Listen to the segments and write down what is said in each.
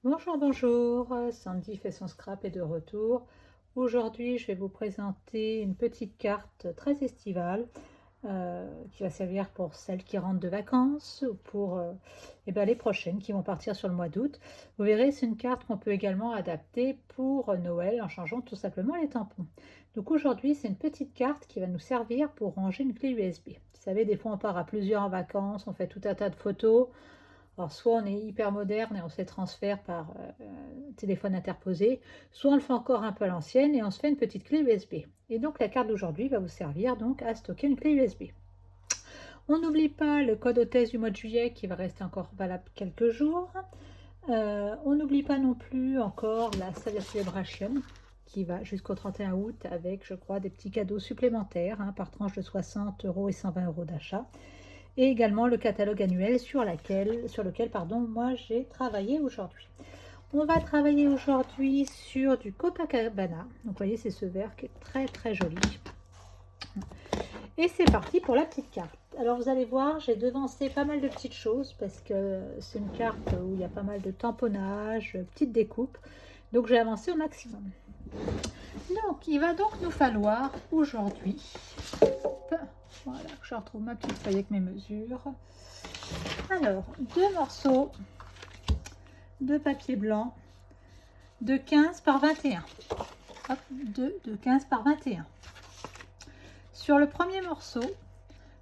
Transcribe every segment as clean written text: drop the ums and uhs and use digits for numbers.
Bonjour, bonjour, Sandy fait son scrap est de retour. Aujourd'hui, je vais vous présenter une petite carte très estivale qui va servir pour celles qui rentrent de vacances ou pour les prochaines qui vont partir sur le mois d'août. Vous verrez, c'est une carte qu'on peut également adapter pour Noël en changeant tout simplement les tampons. Donc aujourd'hui, c'est une petite carte qui va nous servir pour ranger une clé USB. Vous savez, des fois on part à plusieurs en vacances, on fait tout un tas de photos. Alors, soit on est hyper moderne et on se les transfère par téléphone interposé, soit on le fait encore un peu à l'ancienne et on se fait une petite clé USB. Et donc la carte d'aujourd'hui va vous servir donc à stocker une clé USB. On n'oublie pas le code hôtesse du mois de juillet qui va rester encore valable quelques jours. On n'oublie pas non plus encore la Savia Celebration qui va jusqu'au 31 août avec, je crois, des petits cadeaux supplémentaires par tranche de 60 € et 120 € d'achat. Et également le catalogue annuel sur lequel moi j'ai travaillé aujourd'hui. On va travailler aujourd'hui sur du Copacabana. Donc vous voyez, c'est ce vert qui est très très joli. Et c'est parti pour la petite carte. Alors vous allez voir, j'ai devancé pas mal de petites choses parce que c'est une carte où il y a pas mal de tamponnage, petites découpes. Donc j'ai avancé au maximum. Donc il va donc nous falloir aujourd'hui, voilà, je retrouve ma petite feuille avec mes mesures. Alors, deux morceaux de papier blanc de 15 par 21. Hop, deux de 15 par 21. Sur le premier morceau,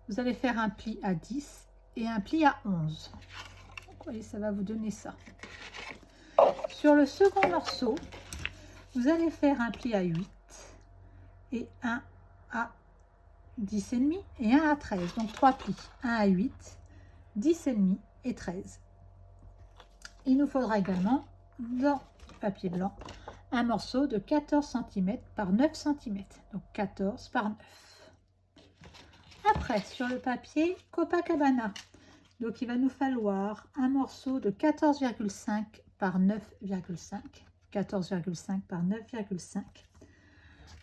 vous allez faire un pli à 10 et un pli à 11. Donc, vous voyez, ça va vous donner ça. Sur le second morceau, vous allez faire un pli à 8 et un à 10,5 et un à 13. Donc 3 plis, 1 à 8, 10,5 et 13. Il nous faudra également dans le papier blanc un morceau de 14 cm par 9 cm. Donc 14 par 9. Après, sur le papier Copacabana, donc il va nous falloir un morceau de 14,5 par 9,5. 14,5 par 9,5.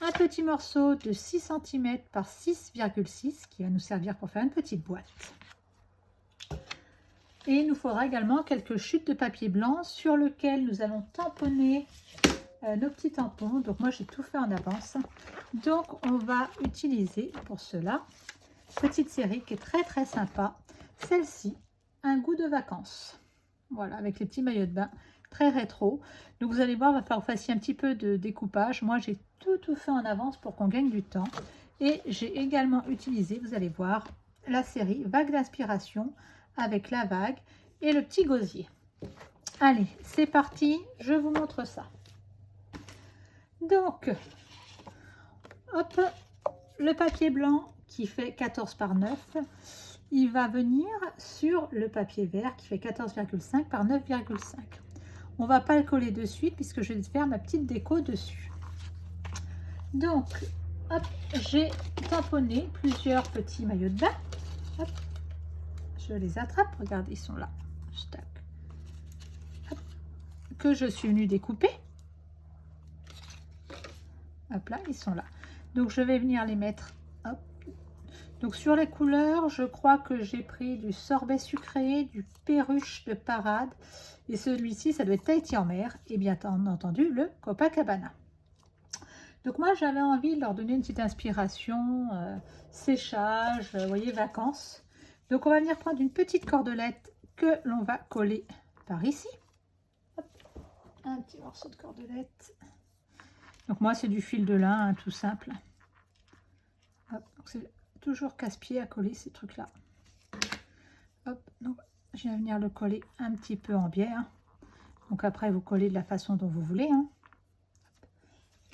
Un petit morceau de 6 cm par 6,6 qui va nous servir pour faire une petite boîte. Et il nous faudra également quelques chutes de papier blanc sur lequel nous allons tamponner nos petits tampons. Donc moi j'ai tout fait en avance. Donc on va utiliser pour cela petite série qui est très très sympa. Celle-ci, un goût de vacances. Voilà, avec les petits maillots de bain, très rétro. Donc vous allez voir, il va falloir faire un petit peu de découpage. Moi j'ai tout fait en avance pour qu'on gagne du temps. Et j'ai également utilisé, vous allez voir, la série Vague d'inspiration avec la vague et le petit gosier. Allez, c'est parti, je vous montre ça. Donc, hop, le papier blanc qui fait 14 par 9, il va venir sur le papier vert qui fait 14,5 par 9,5. On va pas le coller de suite puisque je vais faire ma petite déco dessus. Donc, hop, j'ai tamponné plusieurs petits maillots de bain. Hop, je les attrape, regardez, ils sont là. Hop, que je suis venue découper. Hop là, ils sont là. Donc je vais venir les mettre. Hop. Donc sur les couleurs, je crois que j'ai pris du sorbet sucré, du perruche de parade. Et celui-ci, ça doit être Tahiti en mer. Et bien entendu, le Copacabana. Donc moi, j'avais envie de leur donner une petite inspiration, séchage, vous voyez, vacances. Donc on va venir prendre une petite cordelette que l'on va coller par ici. Hop. Un petit morceau de cordelette. Donc moi, c'est du fil de lin, tout simple. C'est toujours casse-pied à coller ces trucs-là. Hop, donc je vais venir le coller un petit peu en biais. Donc après, vous collez de la façon dont vous voulez.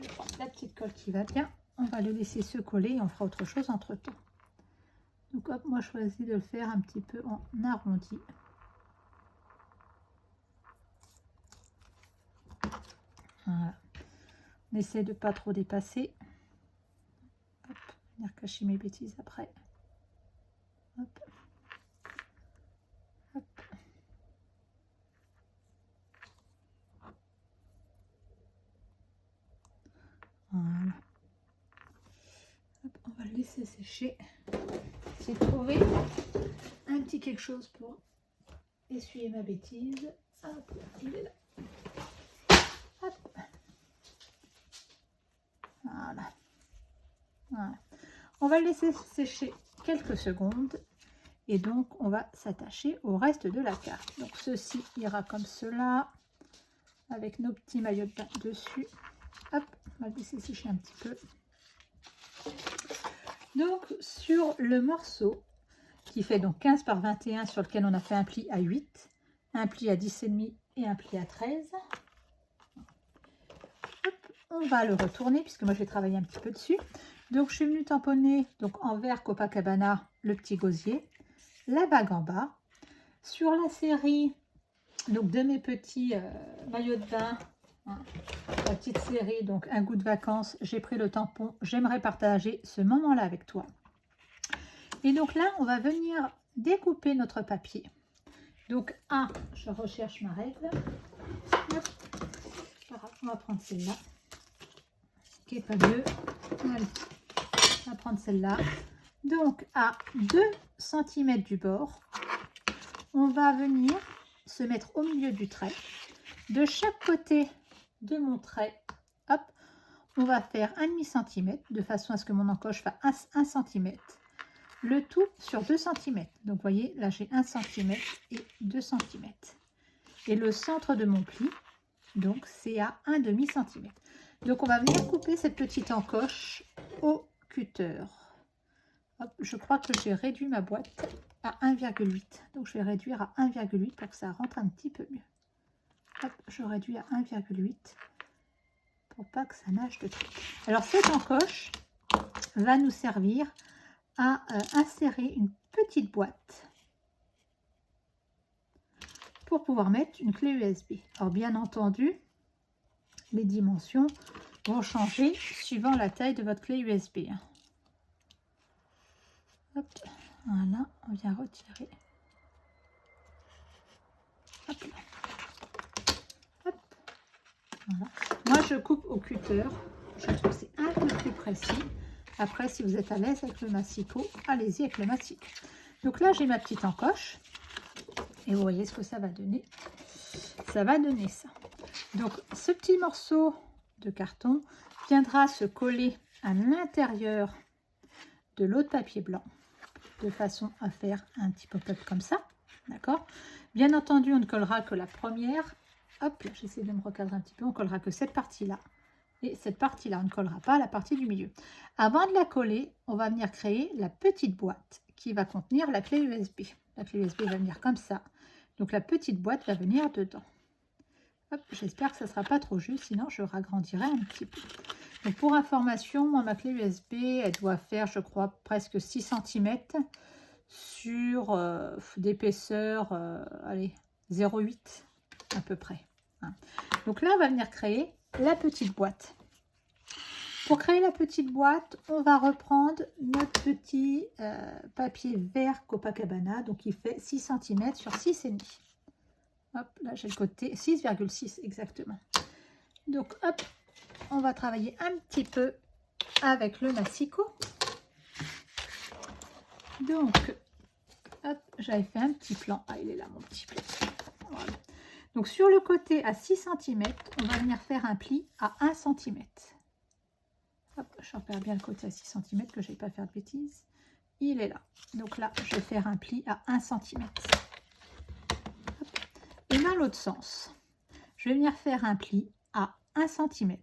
Je prends la petite colle qui va bien. On va le laisser se coller et on fera autre chose entre-temps. Donc hop, moi je choisis de le faire un petit peu en arrondi. Voilà. On essaie de ne pas trop dépasser. Hop, venir cacher mes bêtises après. Hop. Hop. Voilà. Hop, on va le laisser sécher. J'ai trouvé un petit quelque chose pour essuyer ma bêtise. Hop, il est là. va le laisser sécher quelques secondes. Et donc, on va s'attacher au reste de la carte. Donc, ceci ira comme cela, avec nos petits maillots de bain dessus. Hop, on va le laisser sécher un petit peu. Donc, sur le morceau, qui fait donc 15 par 21, sur lequel on a fait un pli à 8, un pli à 10,5 et un pli à 13. Hop, on va le retourner, puisque moi, je vais travailler un petit peu dessus. Donc, je suis venue tamponner donc, en vert Copacabana le petit gosier. La bague en bas. Sur la série donc de mes petits maillots de bain, hein, la petite série, donc un goût de vacances, j'ai pris le tampon, j'aimerais partager ce moment-là avec toi. Et donc là, on va venir découper notre papier. Donc je recherche ma règle. Hop. On va prendre celle-là, qui est pas mieux. Allez, on va prendre celle-là. Donc à 2 cm du bord, on va venir se mettre au milieu du trait. De chaque côté de mon trait, hop, on va faire 1,5 cm de façon à ce que mon encoche fasse 1 cm. Le tout sur 2 cm. Donc vous voyez, là j'ai 1 cm et 2 cm. Et le centre de mon pli, donc c'est à 1,5 cm. Donc on va venir couper cette petite encoche au cutter. Hop, je crois que j'ai réduit ma boîte à 1,8. Donc je vais réduire à 1,8 pour que ça rentre un petit peu mieux. Hop, je réduis à 1,8 pour pas que ça nage de trucs. Alors cette encoche va nous servir à insérer une petite boîte pour pouvoir mettre une clé USB. Alors bien entendu, les dimensions vont changer suivant la taille de votre clé USB. Hop, voilà, on vient retirer. Hop là. Hop, voilà. Moi, je coupe au cutter. Je trouve que c'est un peu plus précis. Après, si vous êtes à l'aise avec le massicot, allez-y avec le massicot. Donc là, j'ai ma petite encoche. Et vous voyez ce que ça va donner. Ça va donner ça. Donc, ce petit morceau de carton viendra se coller à l'intérieur de l'autre papier blanc, de façon à faire un petit pop-up comme ça, d'accord? Bien entendu, on ne collera que la première. Hop, là, j'essaie de me recadrer un petit peu. On collera que cette partie-là. Et cette partie-là, on ne collera pas la partie du milieu. Avant de la coller, on va venir créer la petite boîte qui va contenir la clé USB. La clé USB va venir comme ça. Donc, la petite boîte va venir dedans. J'espère que ça ne sera pas trop juste, sinon je ragrandirai un petit peu. Donc pour information, moi, ma clé USB, elle doit faire, je crois, presque 6 cm sur d'épaisseur, allez, 0,8 à peu près. Hein. Donc là, on va venir créer la petite boîte. Pour créer la petite boîte, on va reprendre notre petit papier vert Copacabana, donc il fait 6 cm sur 6,5. Hop, là j'ai le côté 6,6 exactement. Donc hop, on va travailler un petit peu avec le massicot. Donc, hop, j'avais fait un petit plan. Ah, il est là mon petit plan. Voilà. Donc sur le côté à 6 cm, on va venir faire un pli à 1 cm. Hop, je repère bien le côté à 6 cm que je ne vais pas faire de bêtises. Il est là. Donc là, je vais faire un pli à 1 cm. Et dans l'autre sens, je vais venir faire un pli à 1 cm.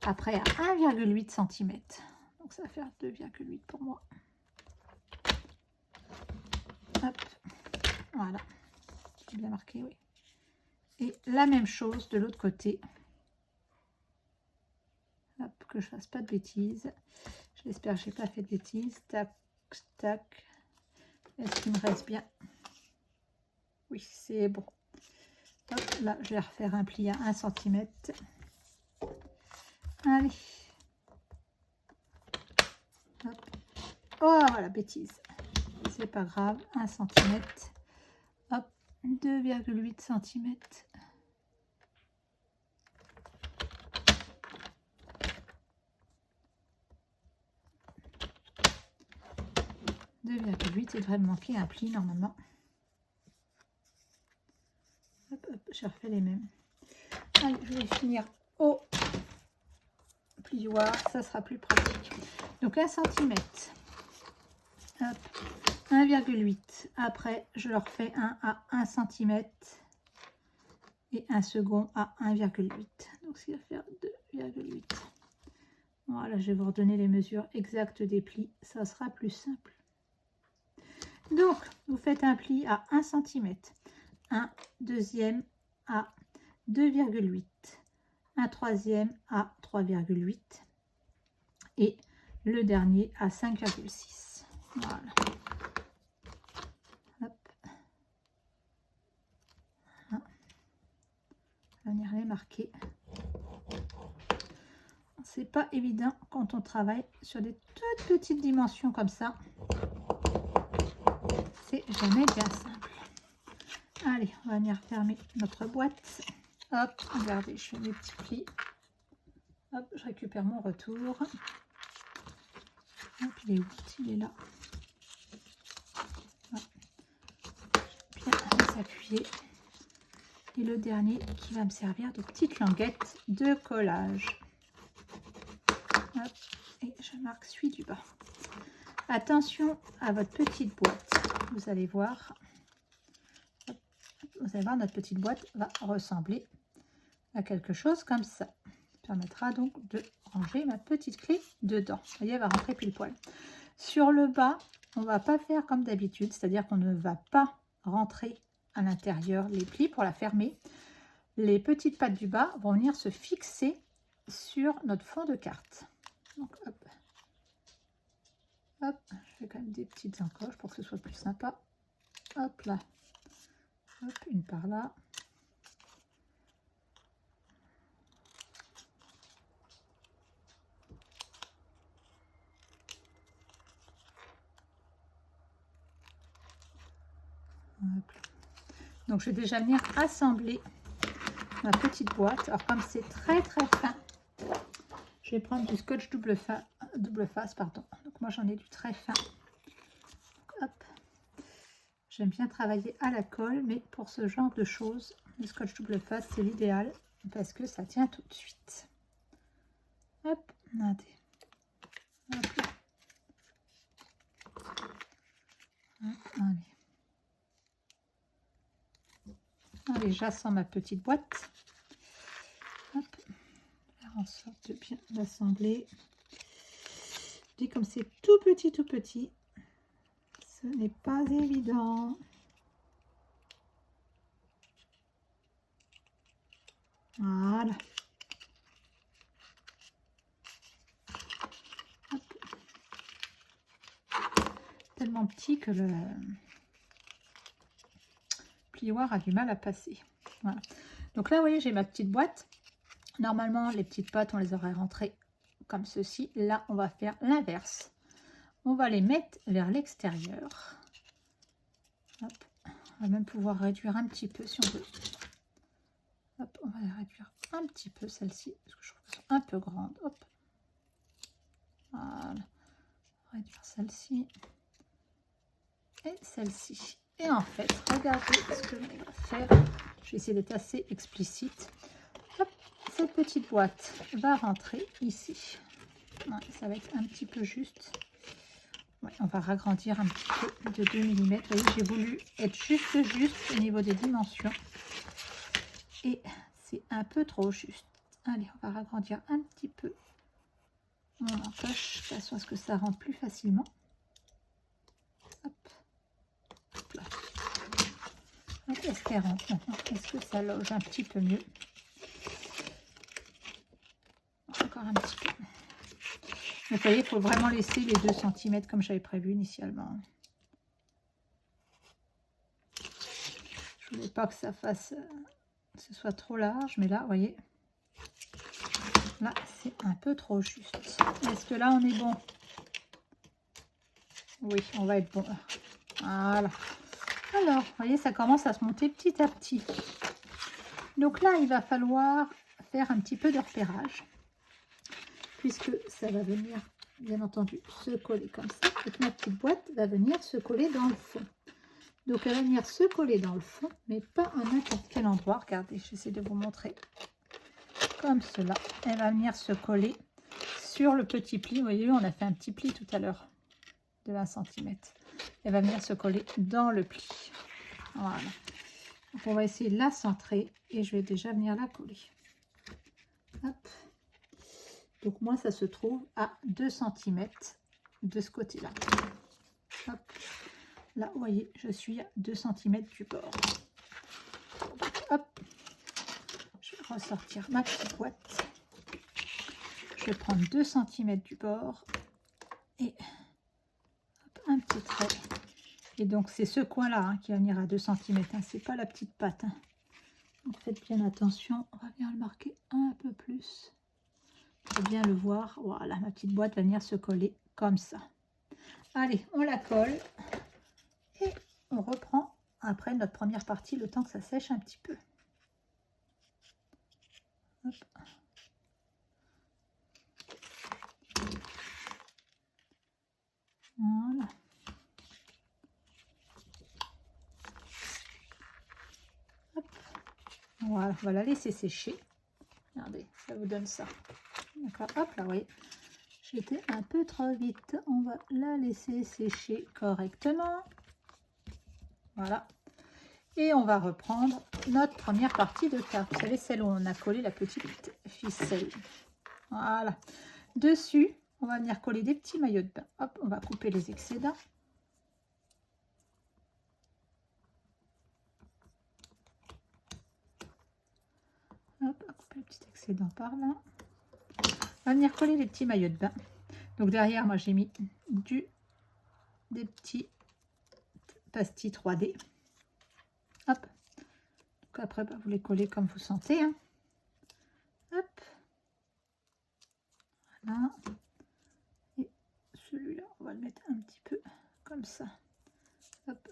Après à 1,8 cm. Donc ça va faire 2,8 pour moi. Hop, voilà. C'est bien marqué, oui. Et la même chose de l'autre côté. Hop, que je ne fasse pas de bêtises. J'espère que je n'ai pas fait de bêtises. Tac, tac. Est-ce qu'il me reste bien? Oui, c'est bon. Hop, là, je vais refaire un pli à 1 cm. Allez. Hop. Oh, voilà, bêtise. C'est pas grave. 1 cm. Hop, 2,8 cm. Il devrait me manquer un pli normalement. Hop, hop, je refais les mêmes. Allez, je vais finir au plioir, ça sera plus pratique. Donc 1 cm, 1,8. Après, je leur fais un à 1 cm et un second à 1,8. Donc, ce qui va faire 2,8. Voilà, je vais vous redonner les mesures exactes des plis. Ça sera plus simple. Donc, vous faites un pli à 1 cm, un deuxième à 2,8, un troisième à 3,8 et le dernier à 5,6. Voilà. Hop. Venir les marquer. C'est pas évident quand on travaille sur des toutes petites dimensions comme ça. C'est jamais bien simple. Allez, on va venir fermer notre boîte. Hop, regardez, je fais mes petits plis. Hop, je récupère mon retour. Hop, il est où? Il est là. Hop. Bien les appuyer. Et le dernier qui va me servir de petite languette de collage. Hop, et je marque celui du bas. Attention à votre petite boîte. Vous allez voir. Hop, vous allez voir, notre petite boîte va ressembler à quelque chose comme ça. Ça permettra donc de ranger ma petite clé dedans. Vous voyez, elle va rentrer pile poil. Sur le bas, on ne va pas faire comme d'habitude, c'est-à-dire qu'on ne va pas rentrer à l'intérieur les plis pour la fermer. Les petites pattes du bas vont venir se fixer sur notre fond de carte. Donc, hop. Hop, je fais quand même des petites encoches pour que ce soit plus sympa. Hop là. Hop, une par là. Hop. Donc je vais déjà venir assembler ma petite boîte. Alors comme c'est très très fin, je vais prendre du scotch double face, pardon. Donc moi j'en ai du très fin. Hop. J'aime bien travailler à la colle, mais pour ce genre de choses, le scotch double face c'est l'idéal parce que ça tient tout de suite. Hop, regardez. Hop là. Hop, allez. Allez, j'assemble ma petite boîte. Hop. Faire en sorte de bien l'assembler. Je dis comme c'est tout petit, ce n'est pas évident. Voilà. Hop. Tellement petit que le plioir a du mal à passer. Voilà. Donc là, vous voyez, j'ai ma petite boîte. Normalement, les petites pattes, on les aurait rentrées comme ceci. Là, on va faire l'inverse. On va les mettre vers l'extérieur. On va même pouvoir réduire un petit peu si on veut. Hop, on va les réduire un petit peu, celle-ci, parce que je trouve qu'elles sont un peu grandes. Hop. Voilà. Réduire celle-ci et celle-ci. Et en fait, regardez ce que je vais faire. Je vais essayer d'être assez explicite. Hop, cette petite boîte va rentrer ici. Ouais, ça va être un petit peu juste. Ouais, on va ragrandir un petit peu de 2 mm. Vous voyez, j'ai voulu être juste au niveau des dimensions. Et c'est un peu trop juste. Allez, on va ragrandir un petit peu mon encoche, de façon à ce que ça rentre plus facilement. Hop. Hop là. Est-ce qu'elle rentre maintenant? Est-ce que ça loge un petit peu mieux? Encore un petit peu. Mais vous voyez, il faut vraiment laisser les 2 cm comme j'avais prévu initialement. Je ne voulais pas que ça fasse, que ce soit trop large, mais là, vous voyez, là, c'est un peu trop juste. Est-ce que là, on est bon? Oui, on va être bon. Voilà. Alors, vous voyez, ça commence à se monter petit à petit. Donc là, il va falloir faire un petit peu de repérage, puisque ça va venir, bien entendu, se coller comme ça. Et que ma petite boîte va venir se coller dans le fond. Donc, elle va venir se coller dans le fond, mais pas à n'importe quel endroit. Regardez, j'essaie de vous montrer comme cela. Elle va venir se coller sur le petit pli. Vous voyez, on a fait un petit pli tout à l'heure de 20 cm. Elle va venir se coller dans le pli. Voilà. Donc on va essayer de la centrer et je vais déjà venir la coller. Hop. Donc moi, ça se trouve à 2 cm de ce côté-là. Hop. Là, vous voyez, je suis à 2 cm du bord. Hop. Je vais ressortir ma petite boîte. Je vais prendre 2 cm du bord et hop, un petit trait. Et donc, c'est ce coin-là hein, qui va venir à 2 cm. Hein, c'est pas la petite patte. Hein. Donc, faites bien attention. On va venir le marquer un peu plus. Pour bien le voir. Voilà, ma petite boîte va venir se coller comme ça. Allez, on la colle. Et on reprend après notre première partie, le temps que ça sèche un petit peu. Hop. Voilà. Hop. Voilà, on va la laisser sécher. Regardez, ça vous donne ça. D'accord, hop là, oui. J'étais un peu trop vite. On va la laisser sécher correctement. Voilà. Et on va reprendre notre première partie de tarte. Vous savez, celle où on a collé la petite ficelle. Voilà. Dessus, on va venir coller des petits maillots de bain. Hop, on va couper les excédents. Hop, on va couper le petit excédent par là. On va venir coller les petits maillots de bain. Donc derrière, moi j'ai mis des petits pastilles 3D. Hop. Donc après, bah, vous les collez comme vous sentez. Hein. Hop. Voilà. Et celui-là, on va le mettre un petit peu comme ça. Hop.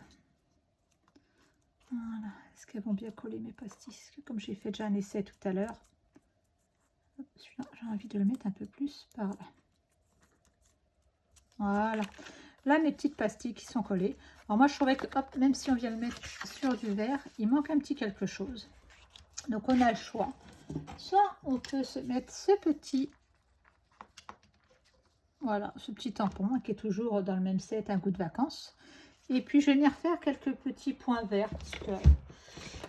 Voilà. Est-ce qu'elles vont bien coller mes pastilles? Comme j'ai fait déjà un essai tout à l'heure. Celui-là, j'ai envie de le mettre un peu plus par là. Voilà. Là, mes petites pastilles qui sont collées. Alors moi, je trouvais que, hop, même si on vient le mettre sur du verre, il manque un petit quelque chose. Donc, on a le choix. Soit on peut se mettre ce petit, voilà, ce petit tampon hein, qui est toujours dans le même set, un goût de vacances. Et puis, je vais venir faire quelques petits points verts parce que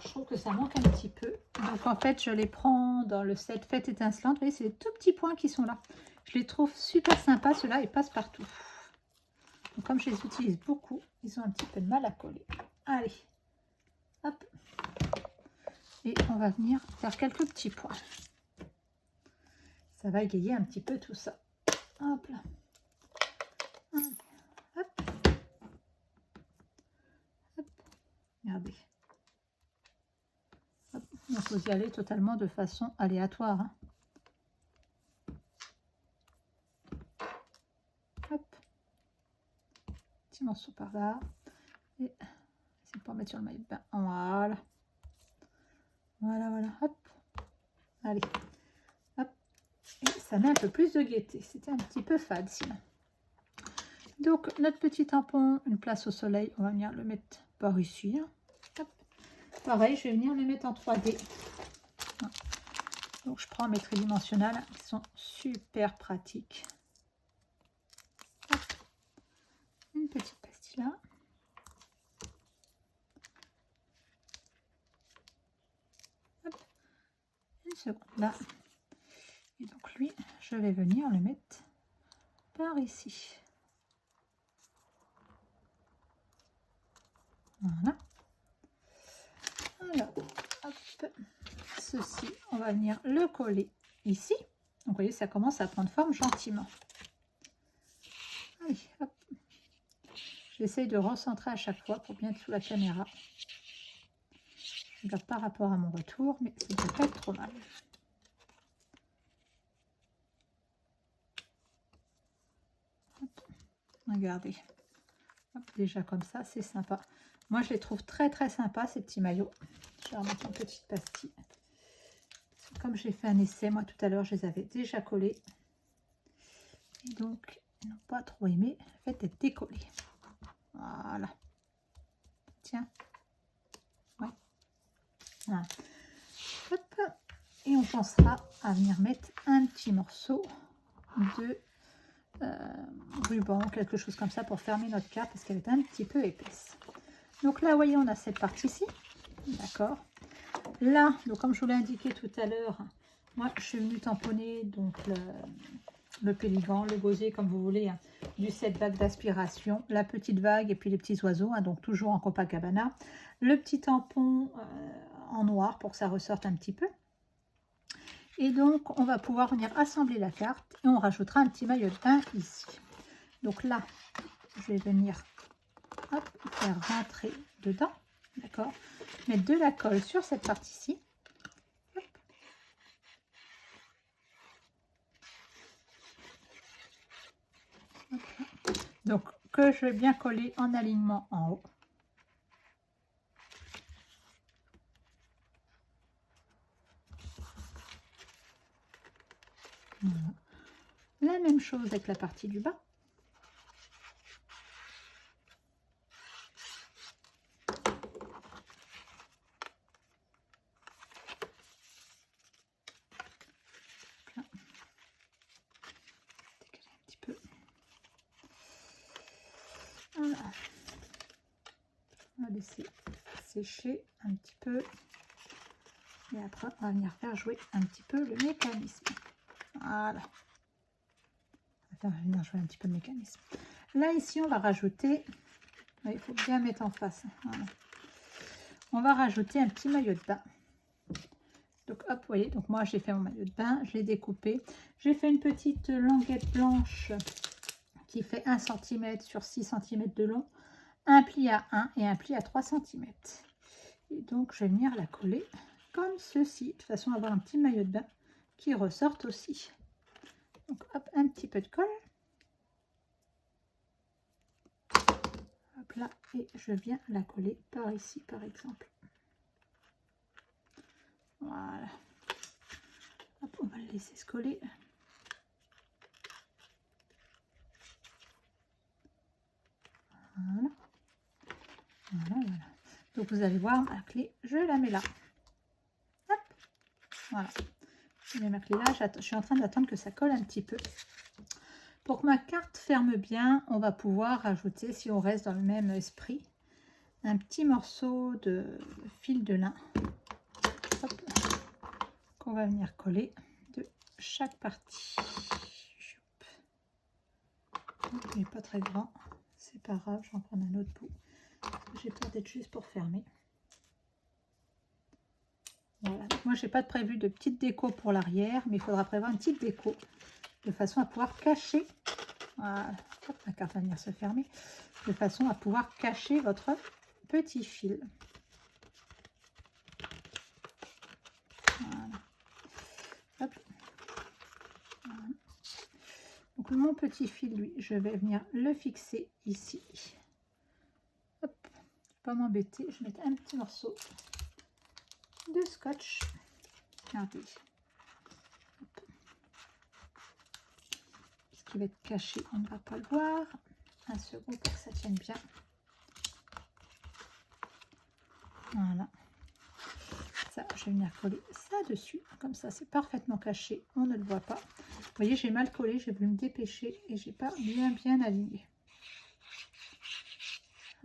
je trouve que ça manque un petit peu. Donc, en fait, je les prends dans le set Fête étincelante. Vous voyez, c'est les tout petits points qui sont là. Je les trouve super sympas. Ceux-là, ils passent partout. Donc, comme je les utilise beaucoup, ils ont un petit peu de mal à coller. Allez, hop. Et on va venir faire quelques petits points. Ça va égayer un petit peu tout ça. Hop là. Hop. Hop. Regardez. Hop. Donc, vous y allez totalement de façon aléatoire. Hein. Hop. Petit morceau par là. Et c'est pour mettre sur le maillot de bain. Voilà. Voilà, voilà. Hop. Allez. Hop. Et ça met un peu plus de gaieté. C'était un petit peu fade sinon. Donc, notre petit tampon, une place au soleil, on va venir le mettre par ici. Hein. Hop. Pareil, je vais venir le mettre en 3D. Donc, je prends mes tridimensionnels qui sont super pratiques. Hop. Une petite pastille là. Hop. Une seconde là. Et donc, lui, je vais venir le mettre par ici. Voilà. Alors, hop, ceci, on va venir le coller ici. Donc, vous voyez, ça commence à prendre forme gentiment. Allez, hop. J'essaye de recentrer à chaque fois pour bien être sous la caméra. Je regarde par rapport à mon retour, mais ça ne peut pas être trop mal. Hop. Regardez. Hop, déjà comme ça, c'est sympa. Moi, je les trouve très très sympas, ces petits maillots. Je vais remettre une petite pastille. Comme j'ai fait un essai, moi tout à l'heure, je les avais déjà collés. Et donc, ils n'ont pas trop aimé le fait d'être décollés. Voilà. Tiens. Ouais. Voilà. Hop. Et on pensera à venir mettre un petit morceau de ruban, quelque chose comme ça pour fermer notre carte parce qu'elle est un petit peu épaisse. Donc là, vous voyez, on a cette partie-ci, d'accord. Là, donc comme je vous l'ai indiqué tout à l'heure, moi, je suis venue tamponner donc le pélican, le gosier, comme vous voulez, hein, du set vague d'aspiration, la petite vague et puis les petits oiseaux, hein, donc toujours en Copacabana. Le petit tampon en noir pour que ça ressorte un petit peu. Et donc, on va pouvoir venir assembler la carte et on rajoutera un petit maillot de bain ici. Donc là, je vais venir hop, faire rentrer dedans, d'accord, mettre de la colle sur cette partie-ci. Donc, que je vais bien coller en alignement en haut. Voilà. La même chose avec la partie du bas. Là. Décaler un petit peu. Voilà. On va laisser sécher un petit peu. Et après, on va venir faire jouer un petit peu le mécanisme. Voilà. On va venir jouer un petit peu le mécanisme. Là, ici, on va rajouter... Il faut bien mettre en face. Voilà. On va rajouter un petit maillot de bain. Donc, hop, vous voyez, donc moi, j'ai fait mon maillot de bain. Je l'ai découpé. J'ai fait une petite languette blanche qui fait 1 cm sur 6 cm de long. Un pli à 1 et un pli à 3 cm. Et donc, je vais venir la coller comme ceci. De toute façon, on va avoir un petit maillot de bain qui ressorte aussi. Donc, hop, un petit peu de colle. Hop là, et je viens la coller par ici, par exemple. Voilà. Hop, on va le laisser se coller. Voilà. Voilà, voilà. Donc, vous allez voir, ma clé, je la mets là. Hop. Voilà. Je mets ma clé là. Je suis en train d'attendre que ça colle un petit peu. Pour que ma carte ferme bien, on va pouvoir rajouter, si on reste dans le même esprit, un petit morceau de fil de lin qu'on va venir coller de chaque partie. Il n'est pas très grand, c'est pas grave, j'en prends un autre bout. J'ai peur d'être juste pour fermer. Voilà. Moi, j'ai pas prévu de petite déco pour l'arrière, mais il faudra prévoir une petite déco de façon à pouvoir cacher. Voilà, hop, la carte va venir se fermer, de façon à pouvoir cacher votre petit fil. Voilà. Hop. Voilà. Donc mon petit fil, lui, je vais venir le fixer ici. Hop, pas m'embêter, je vais mettre un petit morceau de scotch. Regardez. Ce qui va être caché, on ne va pas le voir. Un second pour que ça tienne bien. Voilà. Ça, je vais venir coller ça dessus. Comme ça, c'est parfaitement caché. On ne le voit pas. Vous voyez, j'ai mal collé. J'ai voulu me dépêcher et j'ai pas bien aligné.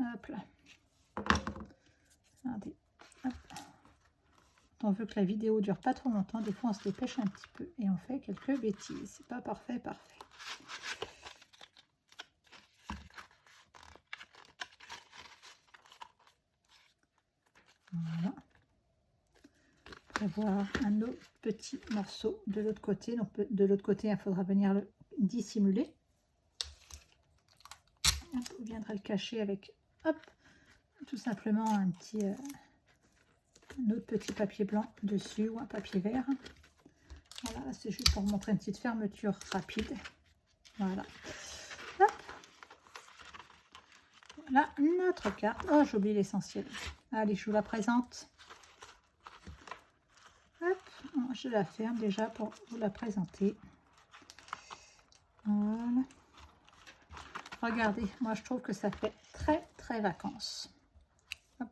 Hop là. Regardez. Hop. On veut que la vidéo dure pas trop longtemps. Des fois, on se dépêche un petit peu et on fait quelques bêtises. C'est pas parfait. Voilà. Prévoir un autre petit morceau de l'autre côté. Donc de l'autre côté, il faudra venir le dissimuler. Hop, on viendra le cacher avec, hop, tout simplement un autre petit papier blanc dessus ou un papier vert. Voilà, c'est juste pour montrer une petite fermeture rapide. Voilà. Hop. Voilà notre carte. Oh, j'oublie l'essentiel. Allez, je vous la présente. Hop, je la ferme déjà pour vous la présenter. Voilà. Regardez, moi je trouve que ça fait très vacances. Hop.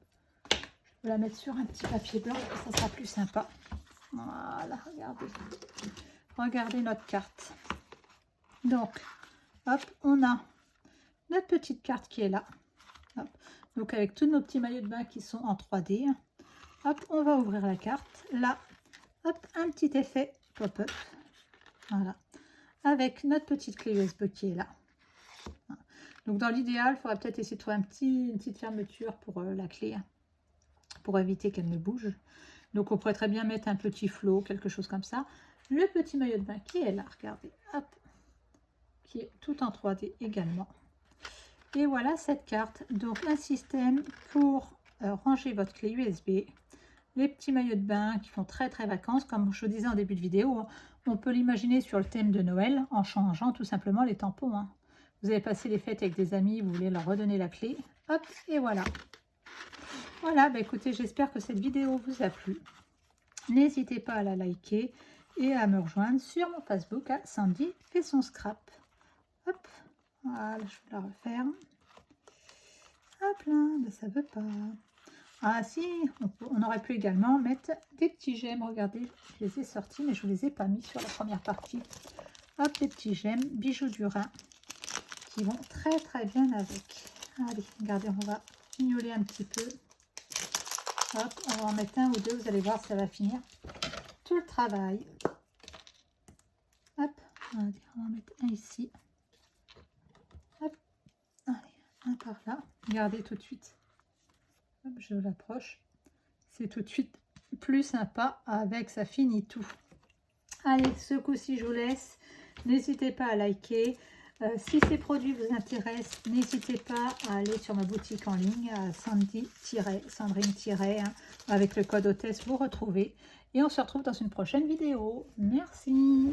Je vais la mettre sur un petit papier blanc, ça sera plus sympa. Voilà, regardez. Regardez notre carte. Donc, hop, on a notre petite carte qui est là. Hop. Donc, avec tous nos petits maillots de bain qui sont en 3D. Hop, on va ouvrir la carte. Là, hop, un petit effet pop-up. Voilà. Avec notre petite clé USB qui est là. Voilà. Donc, dans l'idéal, il faudrait peut-être essayer de trouver une petite fermeture pour la clé, pour éviter qu'elle ne bouge. Donc, on pourrait très bien mettre un petit flot, quelque chose comme ça. Le petit maillot de bain qui est là, regardez, hop, qui est tout en 3D également. Et voilà cette carte. Donc, un système pour ranger votre clé USB. Les petits maillots de bain qui font très vacances, comme je vous disais en début de vidéo, hein. On peut l'imaginer sur le thème de Noël en changeant tout simplement les tampons, hein. Vous avez passé les fêtes avec des amis, vous voulez leur redonner la clé, hop, et voilà. Voilà, bah écoutez, j'espère que cette vidéo vous a plu. N'hésitez pas à la liker et à me rejoindre sur mon Facebook à Sandy fait son scrap. Hop, voilà, je vais la refaire. Hop là, mais ça veut pas. Ah si, on aurait pu également mettre des petits gemmes. Regardez, je les ai sortis, mais je ne les ai pas mis sur la première partie. Hop, des petits gemmes, bijoux du Rhin, qui vont très bien avec. Allez, regardez, on va mignoler un petit peu. Hop, on va en mettre un ou deux, vous allez voir, ça va finir tout le travail. Hop, on va en mettre un ici. Hop, allez, un par là. Regardez tout de suite. Hop, je l'approche. C'est tout de suite plus sympa avec, ça finit tout. Allez, ce coup-ci, je vous laisse. N'hésitez pas à liker. Si ces produits vous intéressent, n'hésitez pas à aller sur ma boutique en ligne, Sandrine- avec le code hôtesse, vous retrouvez. Et on se retrouve dans une prochaine vidéo. Merci.